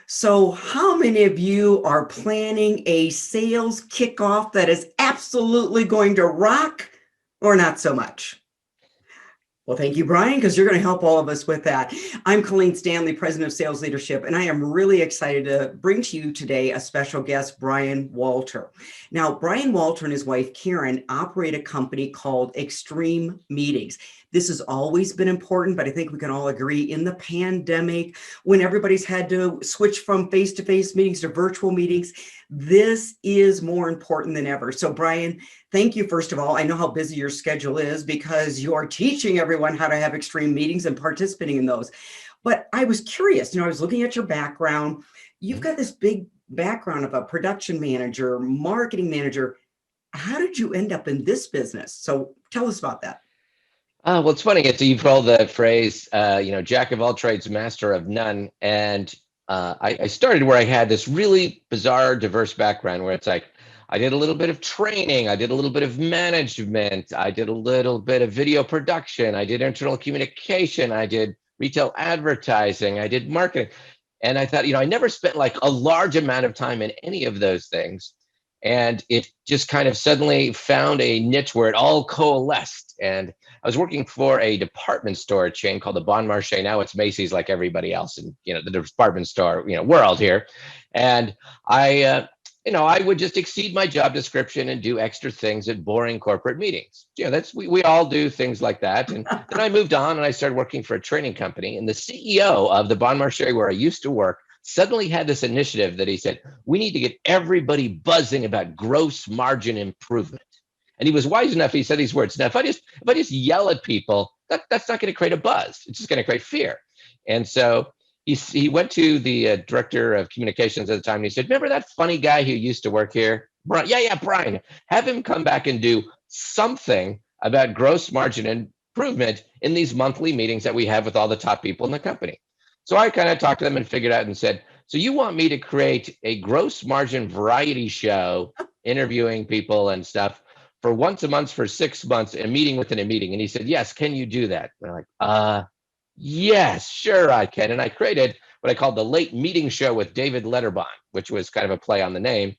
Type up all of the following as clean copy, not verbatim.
So, how many of you are planning a sales kickoff that is absolutely going to rock or not so much? Well, thank you, Brian, because you're going to help all of us with that. I'm Colleen Stanley, President of Sales Leadership, and I am really excited to bring to you today a special guest, Brian Walter. Now, Brian Walter and his wife, Karen, operate a company called Extreme Meetings. This has always been important, but I think we can all agree in the pandemic, when everybody's had to switch from face-to-face meetings to virtual meetings, this is more important than ever. So, Brian, thank you, first of all. I know how busy your schedule is because you're teaching everyone how to have extreme meetings and participating in those. But I was curious, I was looking at your background. You've got this big background of a production manager, marketing manager. How did you end up in this business? So tell us about that. Well, it's funny. You've heard the phrase, jack of all trades, master of none. And I started where I had this really bizarre, diverse background where it's like, I did a little bit of training. I did a little bit of management. I did a little bit of video production. I did internal communication. I did retail advertising. I did marketing. And I thought, I never spent like a large amount of time in any of those things. And it just kind of suddenly found a niche where it all coalesced. And I was working for a department store chain called the Bon Marché. Now it's Macy's, like everybody else in the department store world here. And I would just exceed my job description and do extra things at boring corporate meetings. That's we all do things like that. And then I moved on and I started working for a training company. And the CEO of the Bon Marché, where I used to work, suddenly had this initiative that he said, we need to get everybody buzzing about gross margin improvement. And he was wise enough, he said these words, now, if I just yell at people, that's not going to create a buzz. It's just going to create fear. And so he went to the director of communications at the time, and he said, remember that funny guy who used to work here? Brian. Yeah, Brian. Have him come back and do something about gross margin improvement in these monthly meetings that we have with all the top people in the company. So I kind of talked to them and figured out and said, so you want me to create a gross margin variety show, interviewing people and stuff for once a month for 6 months, a meeting within a meeting? And he said, yes, can you do that? And I'm like, yes, sure I can. And I created what I called the Late Meeting Show with David Letterbond, which was kind of a play on the name.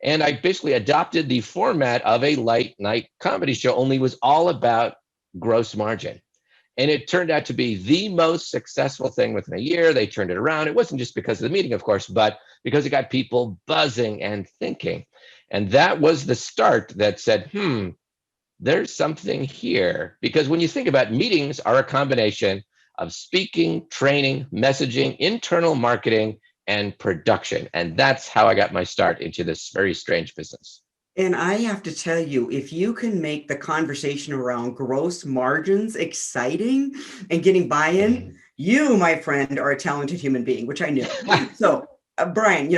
And I basically adopted the format of a late night comedy show, only was all about gross margin. And it turned out to be the most successful thing within a year. They turned it around. It wasn't just because of the meeting, of course, but because it got people buzzing and thinking. And that was the start that said, there's something here. Because when you think about meetings are a combination of speaking, training, messaging, internal marketing, and production. And that's how I got my start into this very strange business. And I have to tell you, if you can make the conversation around gross margins exciting and getting buy-in, you, my friend, are a talented human being, which I knew. So, Brian,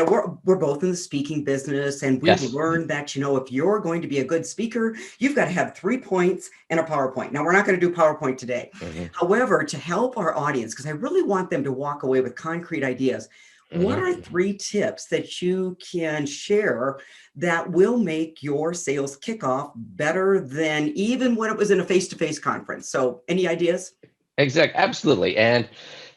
we're both in the speaking business, and we've learned that, if you're going to be a good speaker, you've got to have 3 points and a PowerPoint. Now, we're not going to do PowerPoint today. However, to help our audience, because I really want them to walk away with concrete ideas, what are 3 tips that you can share that will make your sales kickoff better than even when it was in a face-to-face conference? So any ideas? Exactly. Absolutely. And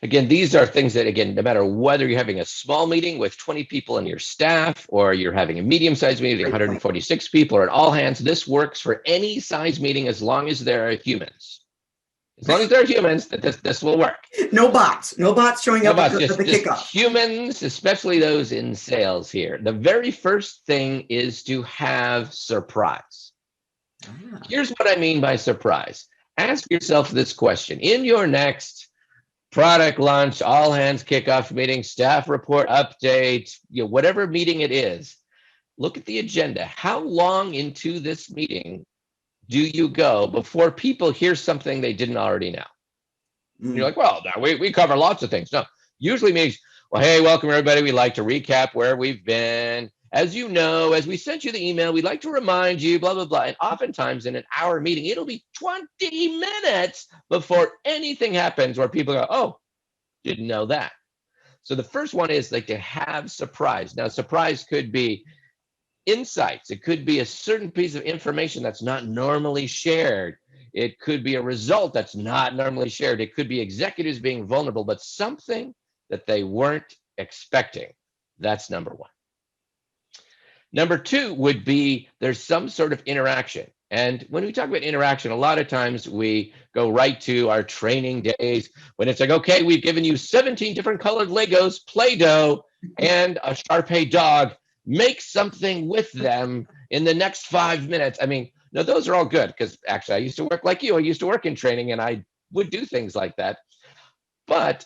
again, these are things that, again, no matter whether you're having a small meeting with 20 people in your staff, or you're having a medium-sized meeting with 146 people, or at all hands, this works for any size meeting as long as there are humans. As long as there are humans, this will work. No bots showing up at the kickoff. Humans, especially those in sales here. The very first thing is to have surprise. Here's what I mean by surprise. Ask yourself this question. In your next product launch, all hands kickoff meeting, staff report update, whatever meeting it is, look at the agenda. How long into this meeting do you go before people hear something they didn't already know? You're like, well, we cover lots of things. No, usually means, well, hey, welcome everybody. We'd like to recap where we've been. As you know, as we sent you the email, we'd like to remind you, blah, blah, blah. And oftentimes in an hour meeting, it'll be 20 minutes before anything happens where people go, oh, didn't know that. So the first one is like to have surprise. Now, surprise could be insights. It could be a certain piece of information that's not normally shared. It could be a result that's not normally shared. It could be executives being vulnerable, but something that they weren't expecting. That's number one. Number two would be there's some sort of interaction. And when we talk about interaction, a lot of times we go right to our training days when it's like, okay, we've given you 17 different colored Legos, Play-Doh, and a Shar-Pei dog. Make something with them in the next 5 minutes. I mean, no, those are all good because actually I used to work like you. I used to work in training and I would do things like that. But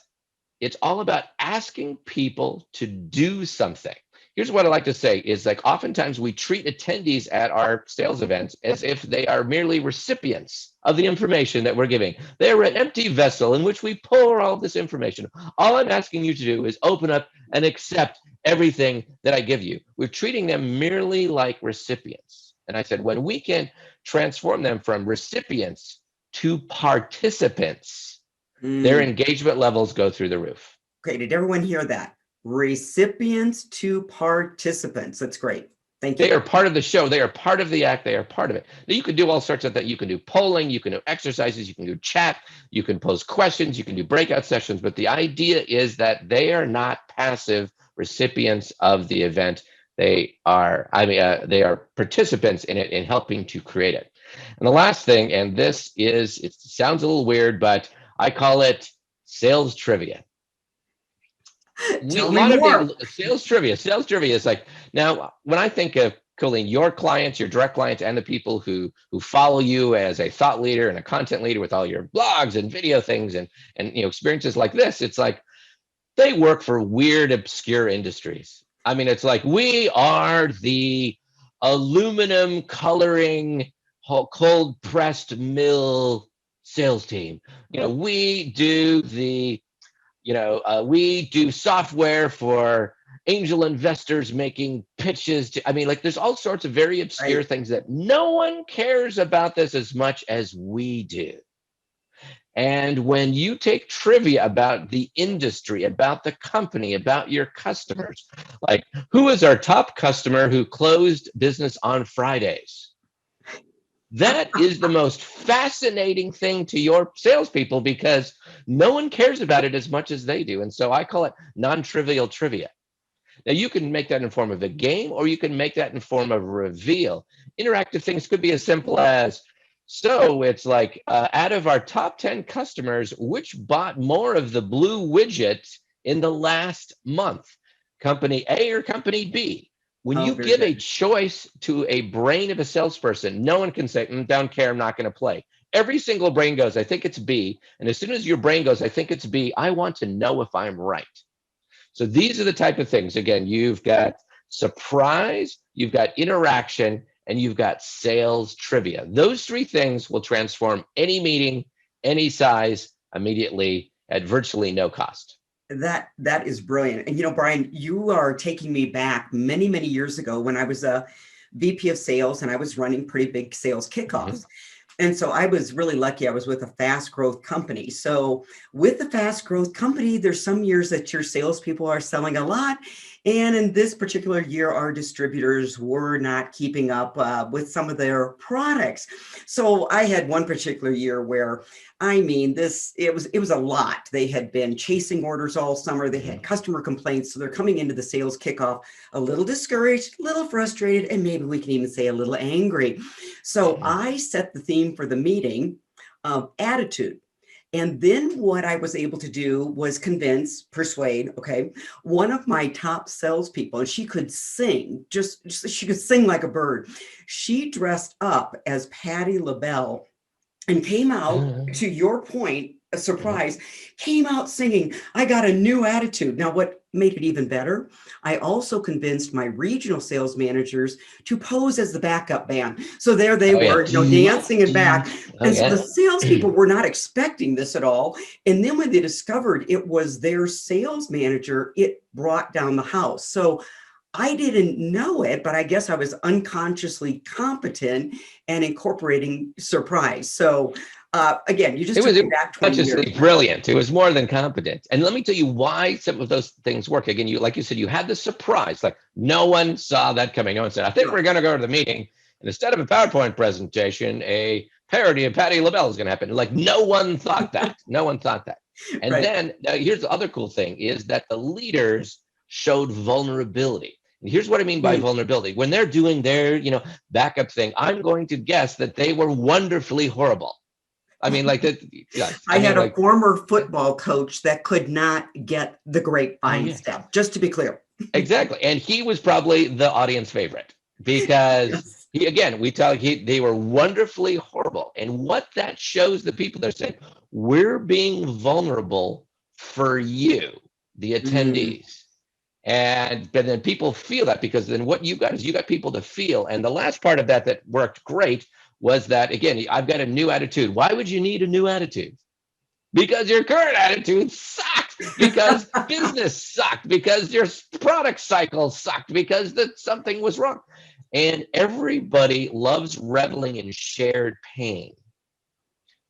it's all about asking people to do something. Here's what I like to say is like oftentimes we treat attendees at our sales events as if they are merely recipients of the information that we're giving. They're an empty vessel in which we pour all this information. All I'm asking you to do is open up and accept everything that I give you. We're treating them merely like recipients. And I said, when we can transform them from recipients to participants, their engagement levels go through the roof. Okay, did everyone hear that? Recipients to participants. That's great. Thank you. They are part of the show. They are part of the act. They are part of it. Now, you can do all sorts of that. You can do polling. You can do exercises. You can do chat. You can pose questions. You can do breakout sessions. But the idea is that they are not passive recipients of the event. They are, they are participants in it in helping to create it. And the last thing, and this is, it sounds a little weird, but I call it sales trivia. Tell me more. Sales trivia is like, now when I think of Colleen, your clients, your direct clients, and the people who follow you as a thought leader and a content leader with all your blogs and video things and experiences like this, it's like they work for weird, obscure industries. I mean, it's like we are the aluminum coloring cold pressed mill sales team. We do the we do software for angel investors making pitches to, there's all sorts of very obscure things that no one cares about this as much as we do. And when you take trivia about the industry, about the company, about your customers, like who is our top customer who closed business on Fridays? That is the most fascinating thing to your salespeople because no one cares about it as much as they do. And so I call it non-trivial trivia. Now you can make that in form of a game or you can make that in form of a reveal. Interactive things could be as simple as, so it's like out of our top 10 customers, which bought more of the blue widget in the last month? Company A or company B? When you give a choice to a brain of a salesperson, no one can say, don't care, I'm not going to play. Every single brain goes, I think it's B. And as soon as your brain goes, I think it's B, I want to know if I'm right. So these are the type of things. Again, you've got surprise, you've got interaction, and you've got sales trivia. Those three things will transform any meeting, any size, immediately at virtually no cost. That is brilliant. And Brian, you are taking me back many, many years ago when I was a VP of sales and I was running pretty big sales kickoffs. Mm-hmm. And so I was really lucky. I was with a fast growth company. So with the fast growth company, there's some years that your salespeople are selling a lot. And in this particular year, our distributors were not keeping up with some of their products. So I had one particular year where, it was a lot. They had been chasing orders all summer. They had customer complaints. So they're coming into the sales kickoff a little discouraged, a little frustrated, and maybe we can even say a little angry. So I set the theme for the meeting of attitude. And then what I was able to do was persuade, one of my top salespeople, and she could sing, she could sing like a bird. She dressed up as Patti LaBelle and came out, to your point, a surprise, came out singing, I got a new attitude. Now, what made it even better, I also convinced my regional sales managers to pose as the backup band. So there they were, dancing and back. And so the salespeople were not expecting this at all. And then when they discovered it was their sales manager, it brought down the house. So I didn't know it, but I guess I was unconsciously competent and incorporating surprise. So again, you just took me back 20 years. Brilliant. It was more than competent. And let me tell you why some of those things work. Again, like you said, you had the surprise. Like no one saw that coming. No one said, I think we're going to go to the meeting. And instead of a PowerPoint presentation, a parody of Patti LaBelle is going to happen. Like no one thought that. No one thought that. And then here's the other cool thing is that the leaders showed vulnerability. And here's what I mean by vulnerability. When they're doing their, backup thing, I'm going to guess that they were wonderfully horrible. I mean, like that. Yes. I had a former football coach that could not get the grapevine stuff, just to be clear. Exactly. And he was probably the audience favorite because they were wonderfully horrible. And what that shows the people, they're saying, we're being vulnerable for you, the attendees. And then people feel that, because then what you got is you got people to feel. And the last part of that worked great was that, again, I've got a new attitude. Why would you need a new attitude? Because your current attitude sucked, because business sucked, because your product cycle sucked, because something was wrong. And everybody loves reveling in shared pain.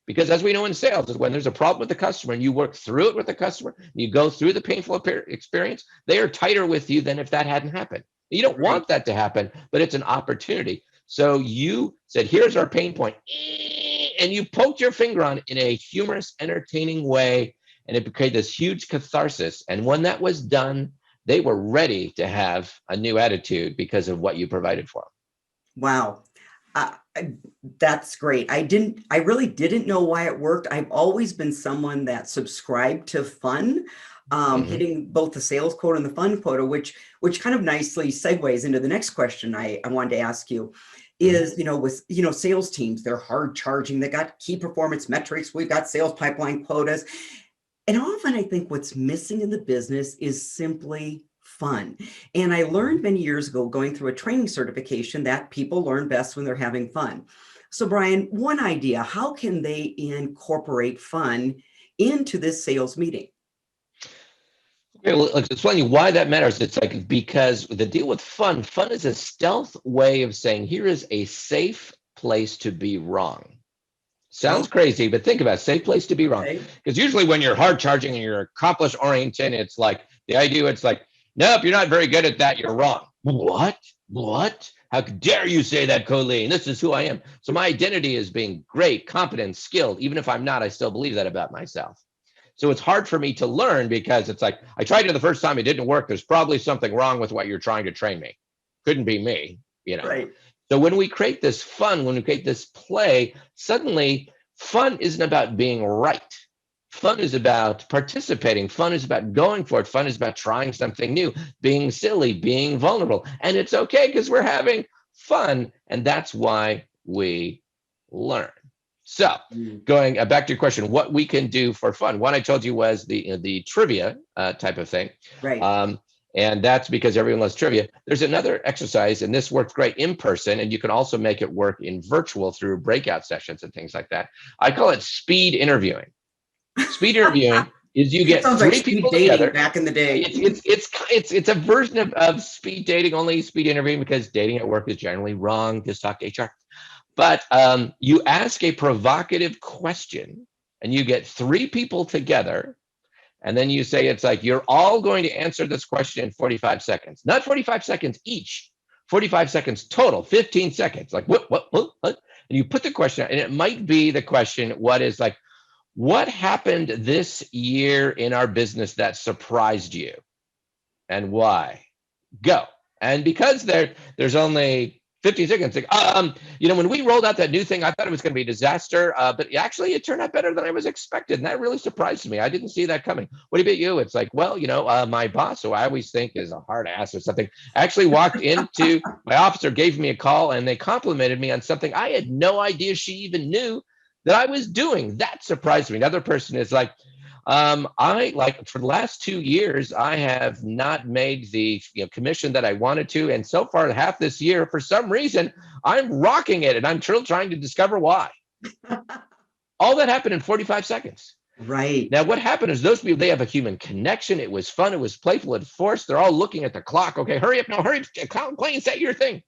Because as we know in sales, is when there's a problem with the customer and you work through it with the customer, you go through the painful experience, they are tighter with you than if that hadn't happened. You don't want that to happen, but it's an opportunity. So you said, here's our pain point. And you poked your finger on it in a humorous, entertaining way. And it became this huge catharsis. And when that was done, they were ready to have a new attitude because of what you provided for them. Wow. That's great. I really didn't know why it worked. I've always been someone that subscribed to fun, hitting both the sales quota and the fun quota, which kind of nicely segues into the next question I wanted to ask you is, with, sales teams, they're hard charging. They got key performance metrics. We've got sales pipeline quotas. And often I think what's missing in the business is simply fun. And I learned many years ago, going through a training certification, that people learn best when they're having fun. So Brian, one idea, how can they incorporate fun into this sales meeting? Okay, well, let's explain you why that matters. It's like, because the deal with fun is a stealth way of saying, here is a safe place to be wrong. Sounds crazy, but think about it, safe place to be wrong. Because usually when you're hard charging and you're accomplish oriented, it's like the idea, it's like, nope, you're not very good at that, you're wrong. What? How dare you say that, Colleen? This is who I am. So my identity is being great, competent, skilled. Even if I'm not, I still believe that about myself. So it's hard for me to learn, because it's like, I tried it the first time, it didn't work. There's probably something wrong with what you're trying to train me. Couldn't be me, Right. So when we create this fun, when we create this play, suddenly fun isn't about being right. Fun is about participating. Fun is about going for it. Fun is about trying something new, being silly, being vulnerable. And it's okay because we're having fun. And that's why we learn. So going back to your question, what we can do for fun. One I told you was the trivia type of thing. Right. And that's because everyone loves trivia. There's another exercise, and this works great in person, and you can also make it work in virtual through breakout sessions and things like that. I call it speed interviewing. Speed interviewing is you get three people together. Back in the day. It's a version of speed dating, only speed interviewing, because dating at work is generally wrong. Just talk to HR. But you ask a provocative question, and you get three people together. And then you say, it's like, you're all going to answer this question in 45 seconds, not 45 seconds each, 45 seconds total, 15 seconds. Like, what? And you put the question, and it might be the question, what happened this year in our business that surprised you, and why? Go. And because there's only 15 seconds. When we rolled out that new thing, I thought it was going to be a disaster, but actually it turned out better than I was expected. And that really surprised me. I didn't see that coming. What about you? It's like, well, my boss, who I always think is a hard ass or something, actually walked into my office or gave me a call, and they complimented me on something I had no idea she even knew that I was doing. That surprised me. Another person is like, for the last 2 years, I have not made the commission that I wanted to. And so far, half this year, for some reason, I'm rocking it. And I'm still trying to discover why. All that happened in 45 seconds. Right. Now, what happened is those people, they have a human connection. It was fun. It was playful. It forced. They're all looking at the clock. Okay, hurry up. No, hurry up. Colleen, say your thing.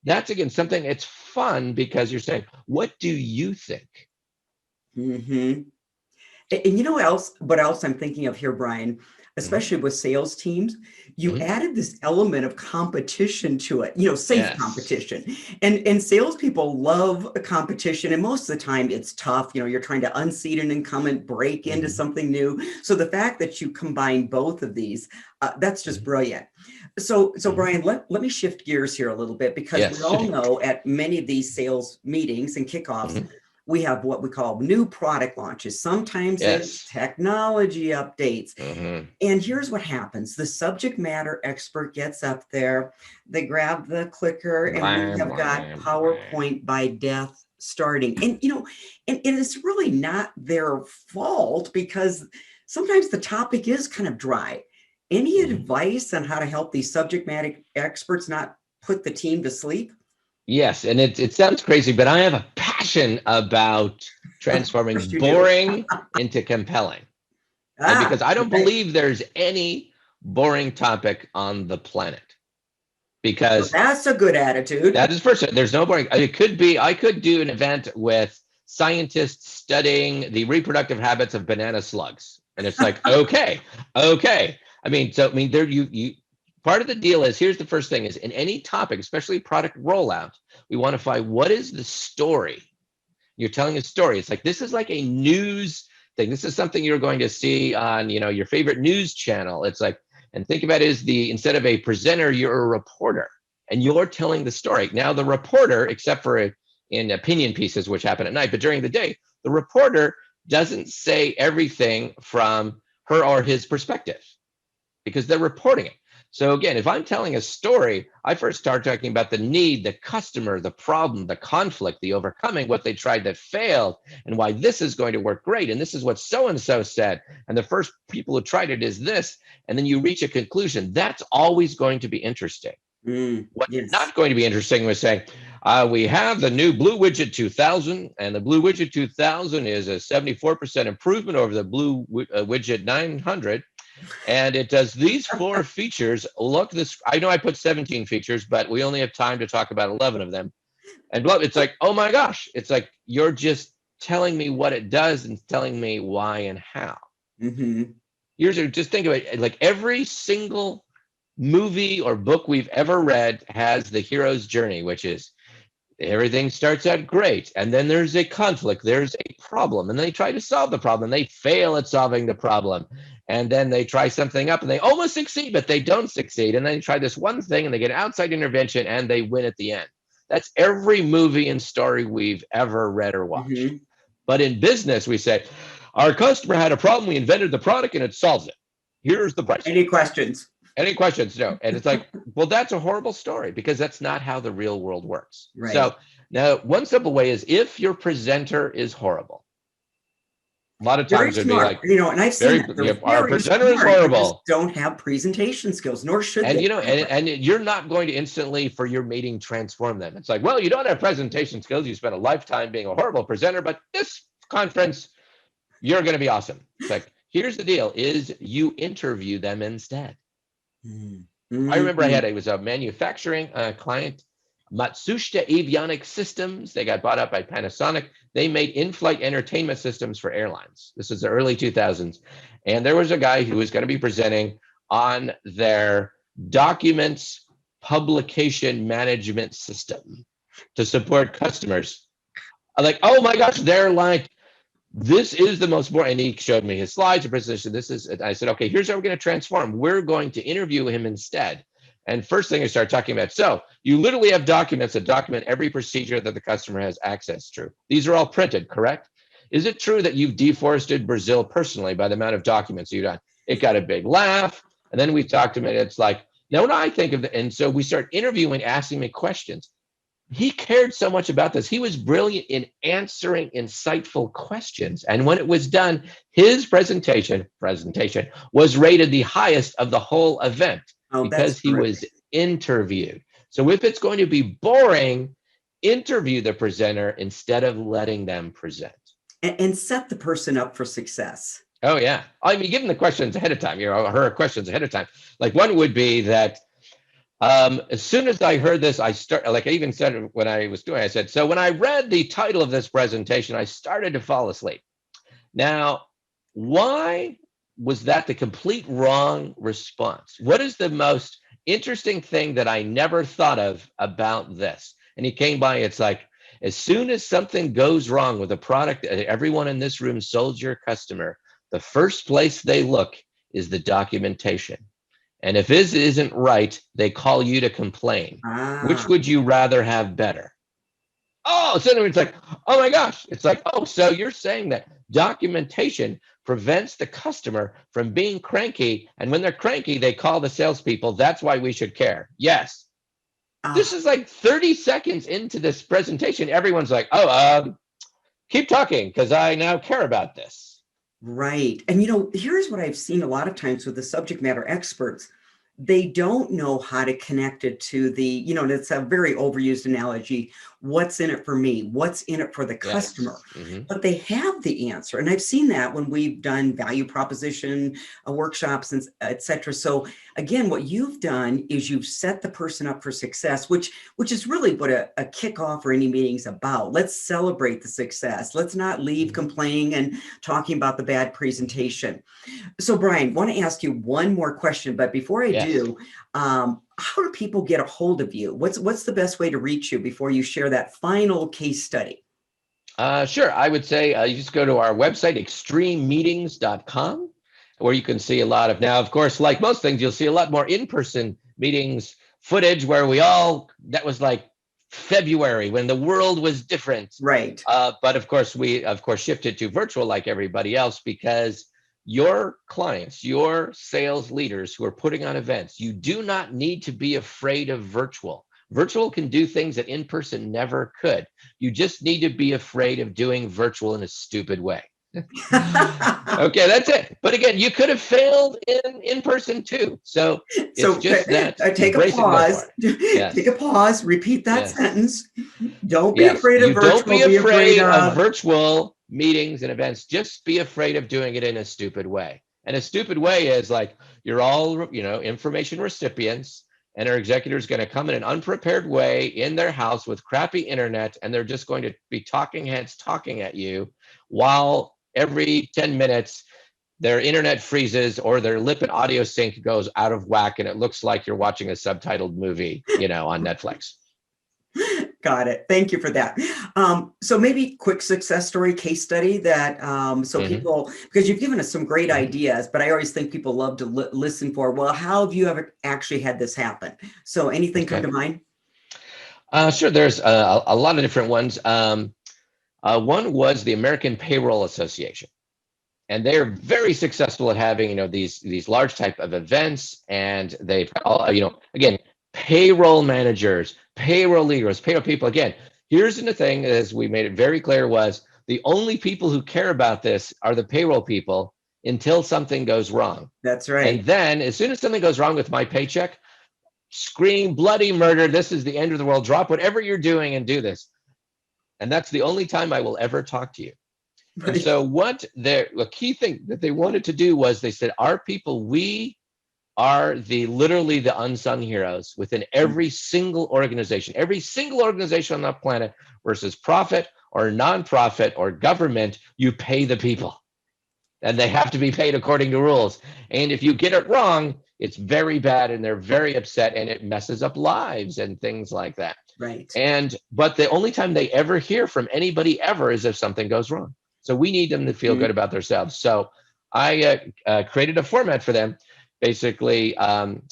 That's, again, something, it's fun because you're saying, what do you think? Mm-hmm. And what else I'm thinking of here, Brian? especially with sales teams, you added this element of competition to it, safe competition. And salespeople love a competition. And most of the time it's tough. You're trying to unseat an incumbent, break into something new. So the fact that you combine both of these, that's just brilliant. So Brian, let me shift gears here a little bit, because we all know at many of these sales meetings and kickoffs, we have what we call new product launches. Sometimes it's technology updates. And here's what happens. The subject matter expert gets up there, they grab the clicker, and we have got PowerPoint by death starting. And, and it's really not their fault, because sometimes the topic is kind of dry. Any advice on how to help these subject matter experts not put the team to sleep? Yes, and it sounds crazy, but I have a passion about transforming boring into compelling. And because I don't believe there's any boring topic on the planet. Because that's a good attitude. That is first. There's no boring. I could do an event with scientists studying the reproductive habits of banana slugs. And it's like, okay. There you part of the deal is, here's the first thing, is in any topic, especially product rollout, we want to find what is the story. You're telling a story. It's like, this is like a news thing. This is something you're going to see on, your favorite news channel. It's like, and think about it as instead of a presenter, you're a reporter and you're telling the story. Now the reporter, except for in opinion pieces, which happen at night, but during the day, the reporter doesn't say everything from her or his perspective, because they're reporting it. So again, if I'm telling a story, I first start talking about the need, the customer, the problem, the conflict, the overcoming, what they tried that failed, and why this is going to work great. And this is what so-and-so said. And the first people who tried it is this. And then you reach a conclusion. That's always going to be interesting. What's not going to be interesting was saying, we have the new Blue Widget 2000, and the Blue Widget 2000 is a 74% improvement over the Blue Widget 900. And it does these 4 features. Look, I know I put 17 features, but we only have time to talk about 11 of them. And it's like, oh my gosh, it's like, you're just telling me what it does and telling me why and how. Just think of it, like every single movie or book we've ever read has the hero's journey, which is everything starts out great, and then there's a conflict, there's a problem, and they try to solve the problem, they fail at solving the problem, and then they try something up and they almost succeed, but they don't succeed, and then they try this one thing and they get outside intervention and they win at the end. That's every movie and story we've ever read or watched. But in business, we say, our customer had a problem, we invented the product and it solves it. Here's the price. Any questions? Any questions? No. And it's like, well, that's a horrible story, because that's not how the real world works. Right. So now one simple way is, if your presenter is horrible, a lot of times it'd be like, and I've seen our presenter is horrible. Don't have presentation skills, nor should they. And you're not going to instantly for your meeting transform them. It's like, well, you don't have presentation skills. You spent a lifetime being a horrible presenter, but this conference, you're going to be awesome. It's like, here's the deal: is you interview them instead. I remember it was a manufacturing client, Matsushita Avionics Systems. They got bought up by Panasonic. They made in-flight entertainment systems for airlines. This is the early 2000s. And there was a guy who was going to be presenting on their documents publication management system to support customers. I'm like, oh my gosh, they're like, this is the most boring. And he showed me his slides, the presentation. I said, okay, here's how we're going to transform. We're going to interview him instead. And first thing I started talking about, so you literally have documents that document every procedure that the customer has access to. These are all printed, correct? Is it true that you've deforested Brazil personally by the amount of documents you've done? It got a big laugh. And then we talked to him, and it's like, now when I think of it, and so we start interviewing, asking me questions. He cared so much about this. He was brilliant in answering insightful questions. And when it was done, his presentation was rated the highest of the whole event, because he was interviewed. So if it's going to be boring, interview the presenter instead of letting them present. And set the person up for success. Oh, yeah. I mean, give them the questions ahead of time, her questions ahead of time. Like one would be that, as soon as I heard this, I even said when I was doing it, I said, so when I read the title of this presentation, I started to fall asleep. Now, why was that the complete wrong response? What is the most interesting thing that I never thought of about this? And he came by, it's like, as soon as something goes wrong with a product that everyone in this room sold your customer, the first place they look is the documentation. And if it isn't right, they call you to complain. Which Ah, would you rather have better? Oh, so it's like, oh my gosh. It's like, oh, so you're saying that documentation prevents the customer from being cranky. And when they're cranky, they call the salespeople. That's why we should care. Yes. This ah, is like 30 seconds into this presentation. Everyone's like, oh, keep talking because I now care about this. right. And here's what I've seen a lot of times with the subject matter experts. They don't know how to connect it to that's a very overused analogy. What's in it for me? What's in it for the customer? Yes. Mm-hmm. But they have the answer. And I've seen that when we've done value proposition workshops and et cetera. So again, what you've done is you've set the person up for success, which is really what a kickoff or any meeting is about. Let's celebrate the success. Let's not leave complaining and talking about the bad presentation. So Brian, want to ask you one more question, but before I Yes. do, how do people get a hold of you? What's the best way to reach you before you share that final case study? Sure. I would say you just go to our website, extrememeetings.com, where you can see a lot of, now, of course, like most things, you'll see a lot more in-person meetings footage where that was like February when the world was different. Right. But of course, we shifted to virtual like everybody else because your clients, your sales leaders who are putting on events, you do not need to be afraid of virtual. Virtual can do things that in-person never could. You just need to be afraid of doing virtual in a stupid way. Okay, that's it. But again, you could have failed in person too. So it's So just that take a embrace it and go pause. for it. Take a Yes. pause. Repeat that Yes. sentence. Don't be Yes. afraid of You don't be virtual. Be afraid afraid of of. virtual meetings and events. Just be afraid of doing it in a stupid way. And a stupid way is like you're all, information recipients, and our executive is going to come in an unprepared way in their house with crappy internet, and they're just going to be talking heads talking at you while every 10 minutes their internet freezes or their lip and audio sync goes out of whack and it looks like you're watching a subtitled movie, on Netflix. Got it. Thank you for that. So maybe quick success story, case study that so Mm-hmm. people, because you've given us some great Mm-hmm. ideas, but I always think people love to listen for, well, how have you ever actually had this happen? So anything come Okay. to mind? Sure. There's a lot of different ones. One was the American Payroll Association, and they're very successful at having these large type of events, and they've all again payroll managers, payroll leaders, payroll people. Again, here's the thing: as we made it very clear, was the only people who care about this are the payroll people until something goes wrong, That's and right. then as soon as something goes wrong with my paycheck, scream bloody murder! This is the end of the world. Drop whatever you're doing and do this. And that's the only time I will ever talk to you. And Right. so the key thing that they wanted to do was they said, our people, we are literally the unsung heroes within every single organization on the planet, versus profit or nonprofit or government. You pay the people, and they have to be paid according to rules. And if you get it wrong, it's very bad, and they're very upset, and it messes up lives and things like that. Right. But the only time they ever hear from anybody ever is if something goes wrong. So we need them to feel good about themselves. So I created a format for them. Basically,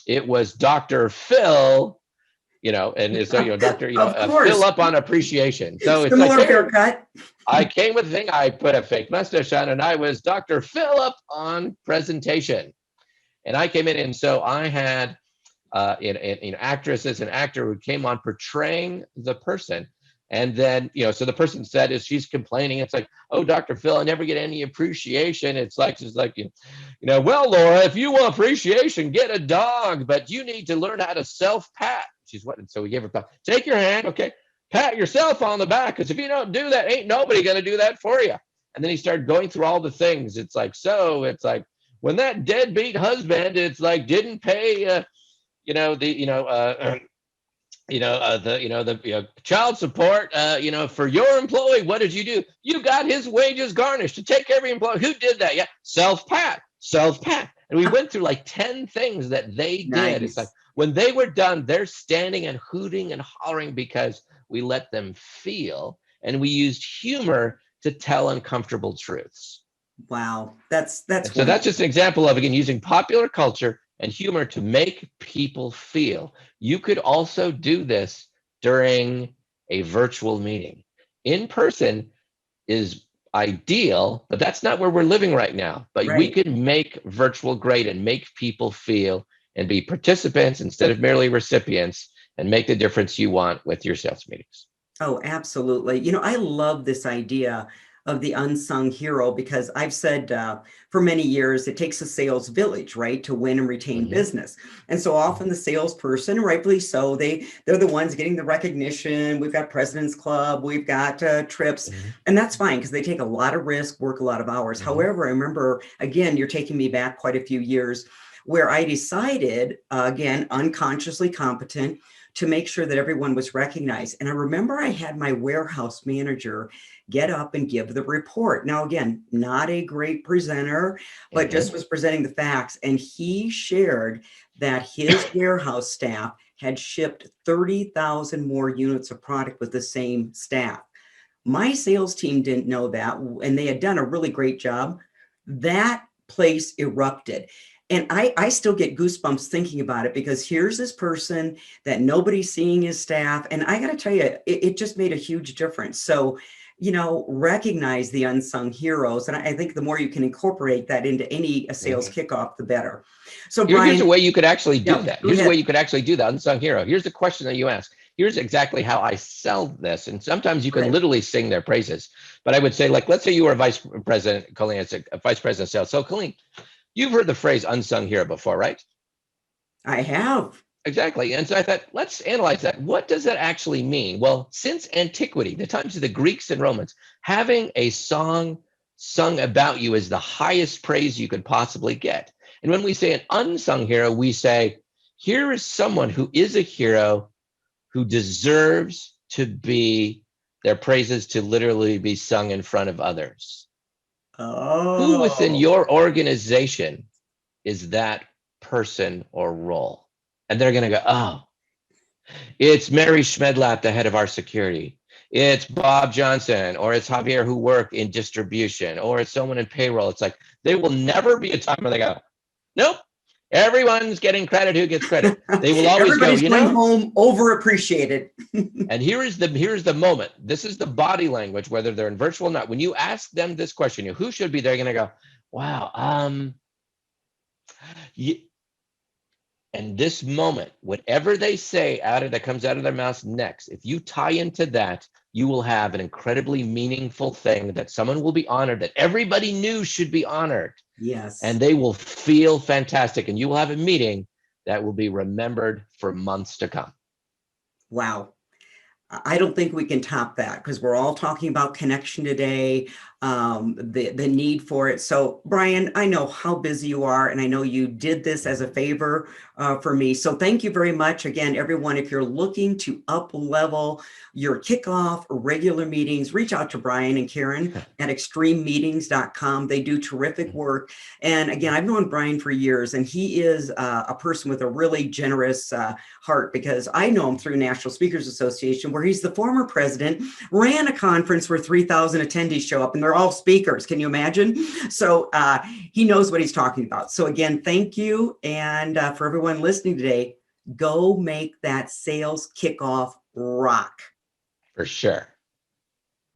it was Dr. Phil, and so, Dr. Of Fill course. up on appreciation. So it's like, Similar hey, haircut. I came with a thing, I put a fake mustache on, and I was Dr. Fill up on presentation. And I came in, and so I had actresses and actor who came on portraying the person. And then, so the person said, as she's complaining, it's like, oh, Dr. Phil, I never get any appreciation. It's like, well, Laura, if you want appreciation, get a dog, but you need to learn how to self-pat. She's what? And so we gave her, take your hand, okay, pat yourself on the back, because if you don't do that, ain't nobody going to do that for you. And then he started going through all the things. It's like, when that deadbeat husband, it's like, didn't pay, the child support, for your employee, what did you do? You got his wages garnished to take every employee. Who did that? Yeah, self-pat. self-pat. And we went through like 10 things that they did. It's like Nice. when they were done, they're standing and hooting and hollering because we let them feel, and we used humor to tell uncomfortable truths. Wow. That's And so that's wonderful. just an example of, again, using popular culture and humor to make people feel. You could also do this during a virtual meeting. In person is ideal, but that's not where we're living right now. But we Right. could make virtual great and make people feel and be participants instead of merely recipients, and make the difference you want with your sales meetings. Oh, absolutely. I love this idea of the unsung hero because I've said for many years it takes a sales village, right, to win and retain Mhm. business. And so often the salesperson, rightfully so, they're the ones getting the recognition. We've got President's Club, we've got trips, Mhm. and that's fine because they take a lot of risk, work a lot of hours. Mhm. However, I remember again, you're taking me back quite a few years where I decided, again, unconsciously competent, to make sure that everyone was recognized. And I remember I had my warehouse manager get up and give the report. Now, again, not a great presenter, but just Mhm. was presenting the facts. And he shared that his warehouse staff had shipped 30,000 more units of product with the same staff. My sales team didn't know that, and they had done a really great job. That place erupted. And I still get goosebumps thinking about it because here's this person that nobody's seeing his staff. And I got to tell you, it just made a huge difference. So, recognize the unsung heroes. And I think the more you can incorporate that into any sales Mhm. kickoff, the better. So, Here's a Brian, way you could actually do yeah, that. go Here's a way ahead. you could actually do that. Unsung hero. Here's the question that you ask. Here's exactly how I sell this. And sometimes you Go can ahead. literally sing their praises. But I would say, like, let's say you were a vice president, Colleen, it's a vice president of sales. So, Colleen, you've heard the phrase unsung hero before, right? I have. Exactly. And so I thought, let's analyze that. What does that actually mean? Well, since antiquity, the times of the Greeks and Romans, having a song sung about you is the highest praise you could possibly get. And when we say an unsung hero, we say, here is someone who is a hero who deserves to be their praises to literally be sung in front of others. Who within Oh. your organization is that person or role? And they're going to go, oh, it's Mary Schmedlap, the head of our security. It's Bob Johnson, or it's Javier who work in distribution, or it's someone in payroll. It's like there will never be a time where they go, nope, everyone's getting credit who gets credit. They will always go, Everybody's going home overappreciated. and here's the moment. This is the body language, whether they're in virtual or not. When you ask them this question, who should be, they're going to go, wow, and this moment, whatever they say that comes out of their mouth next, if you tie into that, you will have an incredibly meaningful thing that someone will be honored, that everybody knew should be honored, and Yes. they will feel fantastic. And you will have a meeting that will be remembered for months to come. Wow. I don't think we can top that because we're all talking about connection today, the need for it. So, Brian, I know how busy you are, and I know you did this as a favor for me. So, thank you very much again, everyone. If you're looking to up level your kickoff or regular meetings, reach out to Brian and Karen at extrememeetings.com. They do terrific work. And again, I've known Brian for years, and he is a person with a really generous heart because I know him through National Speakers Association, where he's the former president, ran a conference where 3,000 attendees show up and they're all speakers. Can you imagine? So he knows what he's talking about. So again, thank you. And for everyone listening today, go make that sales kickoff rock. For sure.